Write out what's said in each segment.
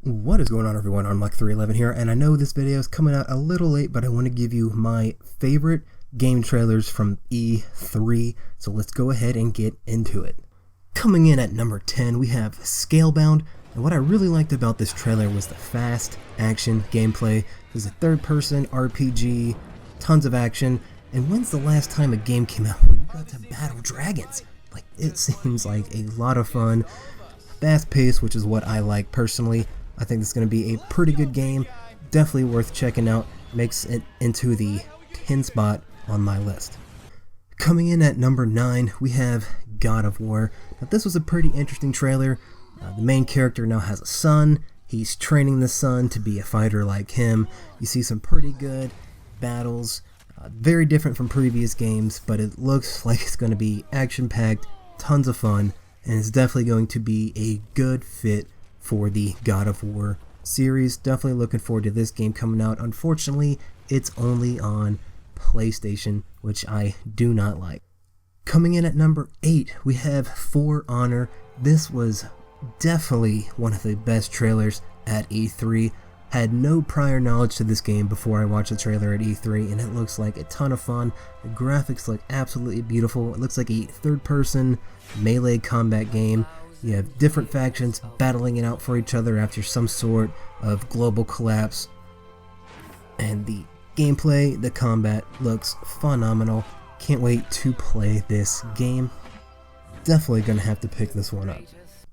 What is going on, everyone? I'm Mike311 here, and I know this video is coming out a little late, but I want to give you my favorite game trailers from E3, so let's go ahead and get into it. Coming in at number 10, we have Scalebound, and what I really liked about this trailer was the fast action gameplay. It's a third-person RPG, tons of action, and when's the last time a game came out where you got to battle dragons? Like, it seems like a lot of fun, fast-paced, which is what I like personally. I think it's going to be a pretty good game, definitely worth checking out, makes it into the 10 spot on my list. Coming in at number 9, we have God of War. Now, this was a pretty interesting trailer. The main character now has a son. He's training the son to be a fighter like him. You see some pretty good battles, very different from previous games, but it looks like it's going to be action-packed, tons of fun, and it's definitely going to be a good fit for the God of War series. Definitely looking forward to this game coming out. Unfortunately, it's only on PlayStation, which I do not like. Coming in at number 8, we have For Honor. This was definitely one of the best trailers at E3. Had no prior knowledge to this game before I watched the trailer at E3, and it looks like a ton of fun. The graphics look absolutely beautiful. It looks like a third-person melee combat game. You have different factions battling it out for each other after some sort of global collapse. And the gameplay, the combat looks phenomenal. Can't wait to play this game. Definitely gonna have to pick this one up.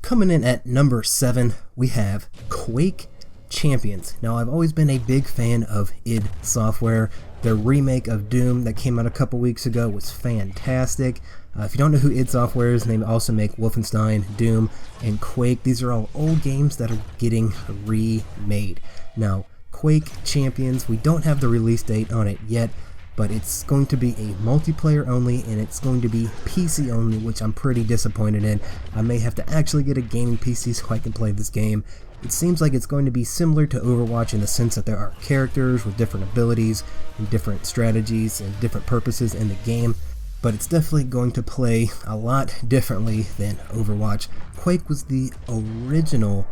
Coming in at number 7, we have Quake Champions. Now, I've always been a big fan of id Software. Their remake of Doom that came out a couple weeks ago was fantastic. If you don't know who id Software is, they also make Wolfenstein, Doom, and Quake. These are all old games that are getting remade. Now, Quake Champions, we don't have the release date on it yet, but it's going to be a multiplayer only, and it's going to be PC only, which I'm pretty disappointed in. I may have to actually get a gaming PC so I can play this game. It seems like it's going to be similar to Overwatch in the sense that there are characters with different abilities and different strategies and different purposes in the game, but it's definitely going to play a lot differently than Overwatch. Quake was the original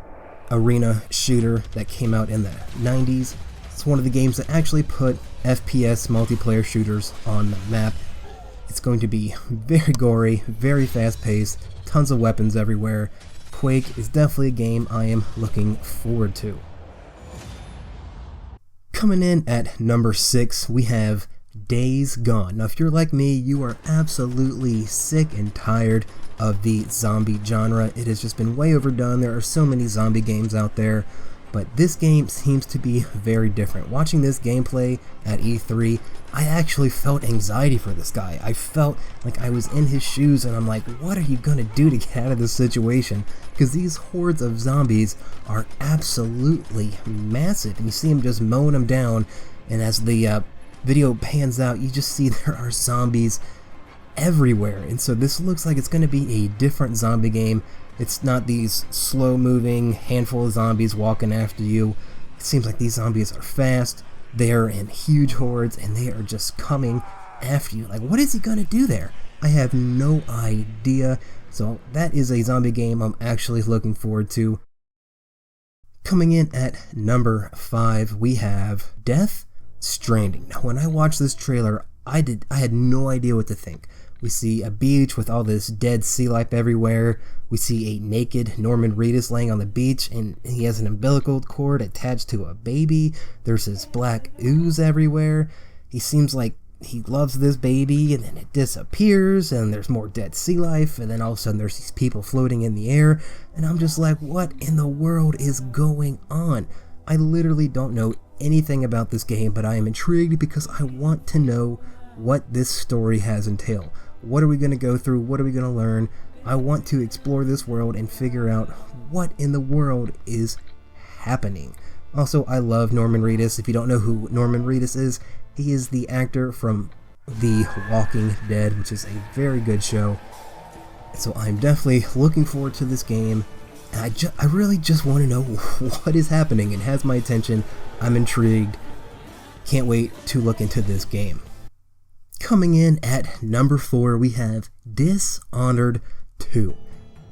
arena shooter that came out in the 90s. It's one of the games that actually put FPS multiplayer shooters on the map. It's going to be very gory, very fast-paced, tons of weapons everywhere. Quake is definitely a game I am looking forward to. Coming in at number 6, we have Days Gone. Now, if you're like me, you are absolutely sick and tired of the zombie genre. It has just been way overdone. There are so many zombie games out there, but this game seems to be very different. Watching this gameplay at E3, I actually felt anxiety for this guy. I felt like I was in his shoes, and I'm like, what are you gonna do to get out of this situation? Because these hordes of zombies are absolutely massive, and you see him just mowing them down, and as the video pans out, you just see there are zombies everywhere. And so this looks like it's going to be a different zombie game. It's not these slow-moving handful of zombies walking after you. It seems like these zombies are fast, they're in huge hordes, and they are just coming after you. Like, what is he going to do there? I have no idea. So that is a zombie game I'm actually looking forward to. Coming in at number 5, we have Stranding. Now, when I watched this trailer, I had no idea what to think. We see a beach with all this dead sea life everywhere. We see a naked Norman Reedus laying on the beach, and he has an umbilical cord attached to a baby. There's this black ooze everywhere. He seems like he loves this baby, and then it disappears, and there's more dead sea life, and then all of a sudden there's these people floating in the air, and I'm just like, what in the world is going on? I literally don't know anything about this game, but I am intrigued because I want to know what this story has entailed. What are we going to go through? What are we going to learn? I want to explore this world and figure out what in the world is happening. Also, I love Norman Reedus. If you don't know who Norman Reedus is, he is the actor from The Walking Dead, which is a very good show. So I'm definitely looking forward to this game. And I really just want to know what is happening. It has my attention. I'm intrigued. Can't wait to look into this game. Coming in at number 4, we have Dishonored 2.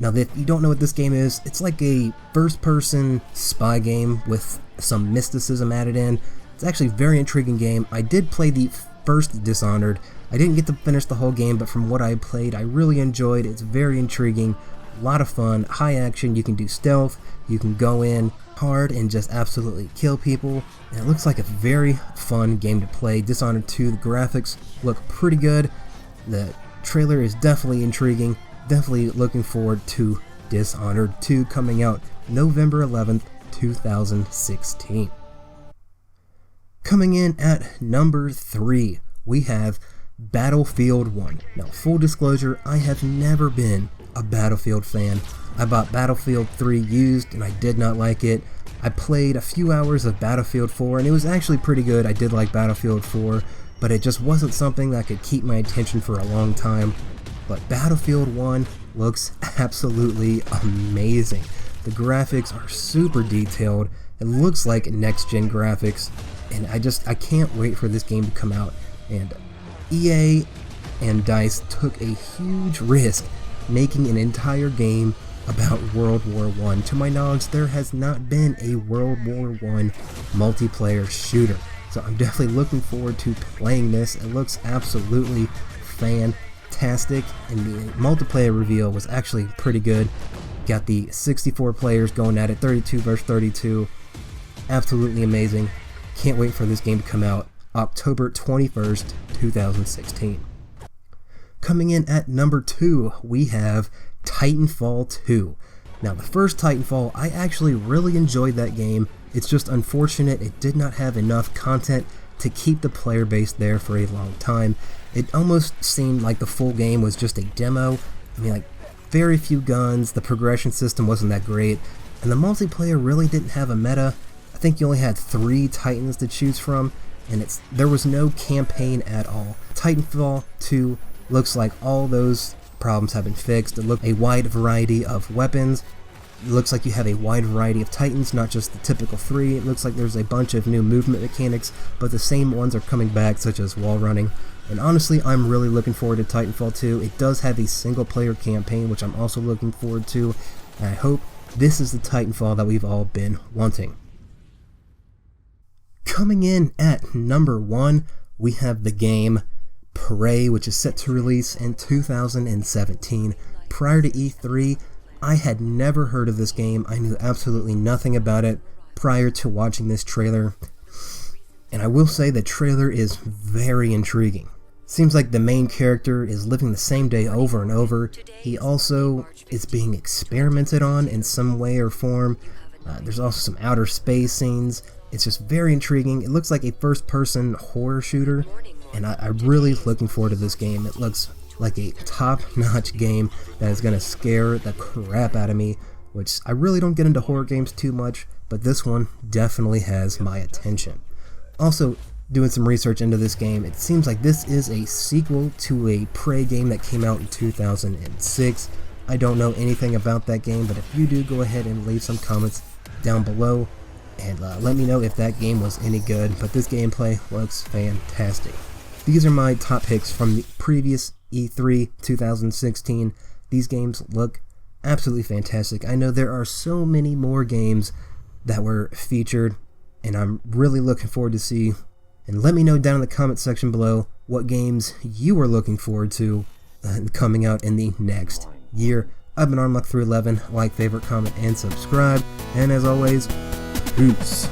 Now, if you don't know what this game is, it's like a first-person spy game with some mysticism added in. It's actually a very intriguing game. I did play the first Dishonored. I didn't get to finish the whole game, but from what I played, I really enjoyed it. It's very intriguing, a lot of fun, high action. You can do stealth, you can go in hard and just absolutely kill people. And it looks like a very fun game to play. Dishonored 2, the graphics look pretty good. The trailer is definitely intriguing. Definitely looking forward to Dishonored 2 coming out November 11th, 2016. Coming in at number 3, we have Battlefield 1. Now, full disclosure, I have never been a Battlefield fan. I bought Battlefield 3 used and I did not like it. I played a few hours of Battlefield 4 and it was actually pretty good. I did like Battlefield 4, but it just wasn't something that could keep my attention for a long time. But Battlefield 1 looks absolutely amazing. The graphics are super detailed. It looks like next-gen graphics, and I can't wait for this game to come out. And EA and DICE took a huge risk making an entire game about World War I. To my knowledge, there has not been a World War I multiplayer shooter. So I'm definitely looking forward to playing this. It looks absolutely fantastic, and the multiplayer reveal was actually pretty good. Got the 64 players going at it, 32 versus 32. Absolutely amazing. Can't wait for this game to come out October 21st, 2016. Coming in at number 2, we have Titanfall 2. Now, the first Titanfall, I actually really enjoyed that game. It's just unfortunate it did not have enough content to keep the player base there for a long time. It almost seemed like the full game was just a demo. I mean, like, very few guns, the progression system wasn't that great, and the multiplayer really didn't have a meta. I think you only had 3 Titans to choose from, and there was no campaign at all. Titanfall 2 looks like all those problems have been fixed. It looks a wide variety of weapons. It looks like you have a wide variety of Titans, not just the typical 3. It looks like there's a bunch of new movement mechanics, but the same ones are coming back, such as wall running. And honestly, I'm really looking forward to Titanfall 2. It does have a single-player campaign, which I'm also looking forward to, and I hope this is the Titanfall that we've all been wanting. Coming in at number 1, we have the game Prey, which is set to release in 2017. Prior to E3, I had never heard of this game. I knew absolutely nothing about it prior to watching this trailer. And I will say the trailer is very intriguing. Seems like the main character is living the same day over and over. He also is being experimented on in some way or form. There's also some outer space scenes. It's just very intriguing. It looks like a first-person horror shooter, and I'm really looking forward to this game. It looks like a top-notch game that is going to scare the crap out of me, which I really don't get into horror games too much, but this one definitely has my attention. Also, doing some research into this game, it seems like this is a sequel to a Prey game that came out in 2006. I don't know anything about that game, but if you do, go ahead and leave some comments down below and let me know if that game was any good, but this gameplay looks fantastic. These are my top picks from the previous E3 2016. These games look absolutely fantastic. I know there are so many more games that were featured, and I'm really looking forward to see. And let me know down in the comment section below what games you are looking forward to coming out in the next year. I've been Armlock311. Like, favorite, comment, and subscribe. And as always, peace.